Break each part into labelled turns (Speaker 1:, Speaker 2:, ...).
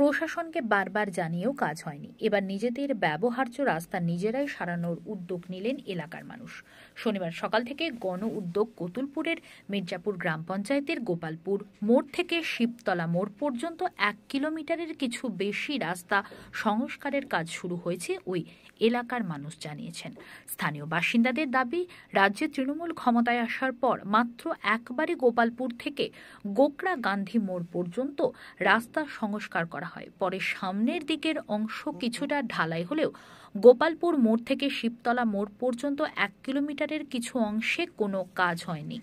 Speaker 1: প্রশাসনকে বারবার জানিয়েও কাজ হয়নি। এবার নিজেদের ব্যবহার্য রাস্তা নিজেরাই সারানোর উদ্যোগ নিলেন এলাকার মানুষ। শনিবার সকাল থেকে গণ উদ্যোগ কতুলপুরের মির্জাপুর গ্রাম পঞ্চায়েতের গোপালপুর মোড় থেকে শিবতলা মোড় পর্যন্ত 1 কিলোমিটারের কিছু বেশি রাস্তা সংস্কারের কাজ শুরু হয়েছে ওই এলাকার মানুষ জানিয়েছেন। স্থানীয় বাসিন্দাদের দাবি, রাজ্যে তৃণমূল ক্ষমতায় আসার পর মাত্র একবারই গোপালপুর থেকে গোকরা গান্ধী মোড় পর্যন্ত রাস্তা সংস্কার করা হয়। পরে সামনের দিকের অংশ কিছুটা ঢালাই হলেও গোপালপুর মোড় থেকে শিবতলা মোড় পর্যন্ত 1 কিলোমিটারের কিছু অংশে কোনো কাজ হয়নি।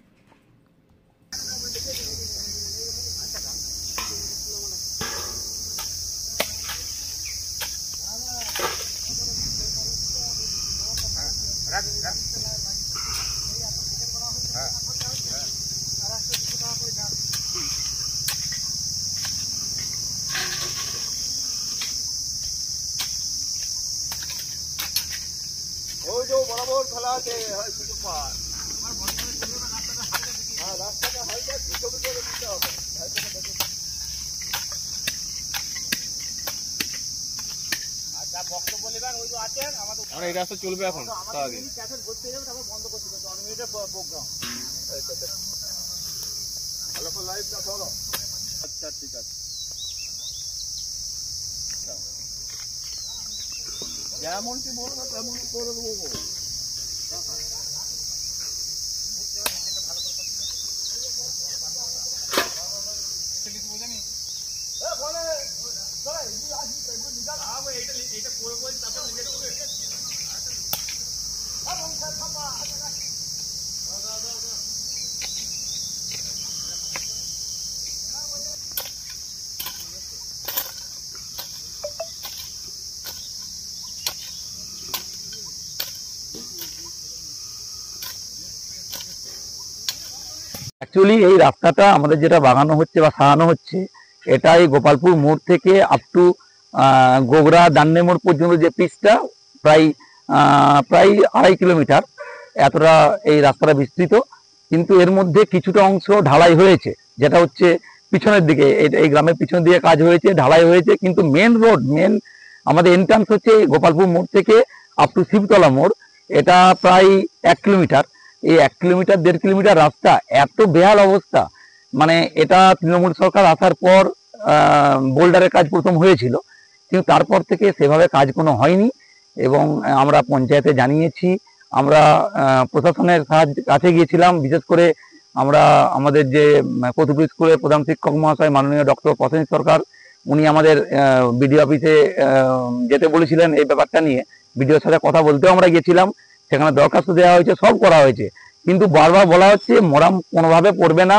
Speaker 2: ওই যে বরাবর ফেলা আছে কিছু পার রাস্তাটা হালকা ছবি করে দিতে হবে। আচ্ছা বক্তব্য বলবেন ওই যে আছেন আমাদের এই রাস্তা চলবে এখন বন্ধ করতে হবে 10 মিনিটের প্রোগ্রাম। ভালো করে লাইভটা ধরো। আচ্ছা ঠিক আছে, যেমনটি বলবো তেমনই করে দেবো।
Speaker 3: অ্যাকচুয়ালি এই রাস্তাটা আমাদের যেটা বাগানো হচ্ছে বা সারানো হচ্ছে, এটা এই গোপালপুর মোড় থেকে আপ টু গোগরা দান্নে মোড় পর্যন্ত যে পিচটা প্রায় 2.5 কিলোমিটার এতটা এই রাস্তাটা বিস্তৃত। কিন্তু এর মধ্যে কিছুটা অংশ ঢালাই হয়েছে, যেটা হচ্ছে পিছনের দিকে, এই গ্রামের পিছনের দিকে কাজ হয়েছে, ঢালাই হয়েছে। কিন্তু মেন আমাদের এন্ট্রান্স হচ্ছে গোপালপুর মোড় থেকে আপ টু শিবতলা মোড়, এটা প্রায় 1 কিলোমিটার। এই 1 কিলোমিটার 1.5 কিলোমিটার রাস্তা এত বেহাল অবস্থা, মানে এটা তৃণমূল সরকার আসার পর বোল্ডারের কাজ প্রথম হয়েছিল, কিন্তু তারপর থেকে সেভাবে কাজ কোনো হয়নি। এবং আমরা পঞ্চায়েতে জানিয়েছি, আমরা প্রশাসনের কাছে গিয়েছিলাম। বিশেষ করে আমরা আমাদের যে কতুলপুর স্কুলের প্রধান শিক্ষক মহাশয় মাননীয় ডক্টর প্রসেনজিৎ সরকার, উনি আমাদের বিডিও অফিসে যেতে বলেছিলেন এই ব্যাপারটা নিয়ে। বিডিওর সাথে কথা বলতেও আমরা গিয়েছিলাম, সেখানে দরখাস্ত দেওয়া হয়েছে, সব করা হয়েছে। কিন্তু বারবার বলা হচ্ছে মোরাম কোনোভাবে পড়বে না,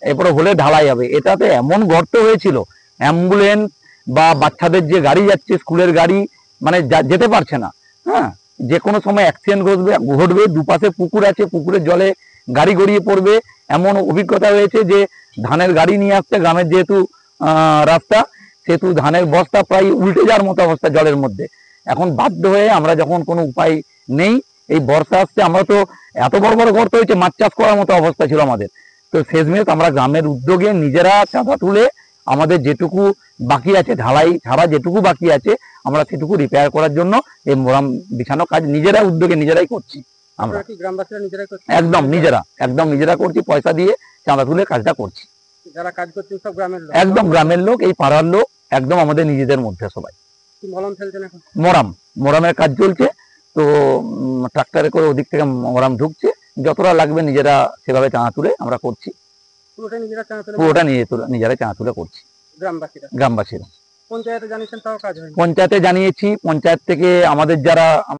Speaker 3: এরপরে হলে ঢালাই হবে। এটাতে এমন গর্ত হয়েছিল, অ্যাম্বুলেন্স বা বাচ্চাদের যে গাড়ি যাচ্ছে, স্কুলের গাড়ি, মানে যেতে পারছে না। হ্যাঁ, যে কোনো সময় অ্যাক্সিডেন্ট ঘটবে। দুপাশে পুকুর আছে, পুকুরের জলে গাড়ি গড়িয়ে পড়বে, এমন অভিজ্ঞতা হয়েছে যে ধানের গাড়ি নিয়ে আসতে, গ্রামের যেহেতু রাস্তা, সেহেতু ধানের বস্তা প্রায় উল্টে যাওয়ার মতো অবস্থা জলের মধ্যে। এখন বাধ্য হয়ে আমরা, যখন কোনো উপায় নেই, এই বর্ষা আসছে, আমরা তো এত বড় বড় গর্ত হয়েছে, মাছ চাষ করার মতো অবস্থা ছিল আমাদের। তো শেষমেশ আমরা গ্রামের উদ্যোগে নিজেরা চাঁদা তুলে আমাদের যেটুকু বাকি আছে, ঢালাই ছাড়া যেটুকু বাকি আছে, আমরা সেটুকু রিপেয়ার করার জন্য এই মোরাম বিছানো কাজ নিজেরা উদ্যোগে নিজেরাই করছি। আমরা
Speaker 2: গ্রামবাসীরা নিজেরাই করছি,
Speaker 3: একদম নিজেরা করছি, পয়সা দিয়ে চাঁদা তুলে কাজটা করছি।
Speaker 2: যারা কাজ করছে সব গ্রামের লোক,
Speaker 3: একদম গ্রামের লোক, এই পাড়ার লোক, একদম আমাদের নিজেদের মধ্যে সবাই।
Speaker 2: মলম ফেলছেন এখন?
Speaker 3: মোরামের কাজ চলছে, তো ট্রাক্টরে করে ওদিক থেকে মোরাম ঢুকছে, যতটা লাগবে নিজেরা সেভাবে চাঁদা তুলে আমরা করছি।
Speaker 2: পুরোটা
Speaker 3: নিজেরা চাঁদা তুলে করছি গ্রামবাসীরা।
Speaker 2: পঞ্চায়েতে জানিয়েছেন, তাও কাজ হয়নি?
Speaker 3: পঞ্চায়েতে জানিয়েছি, পঞ্চায়েত থেকে আমাদের যারা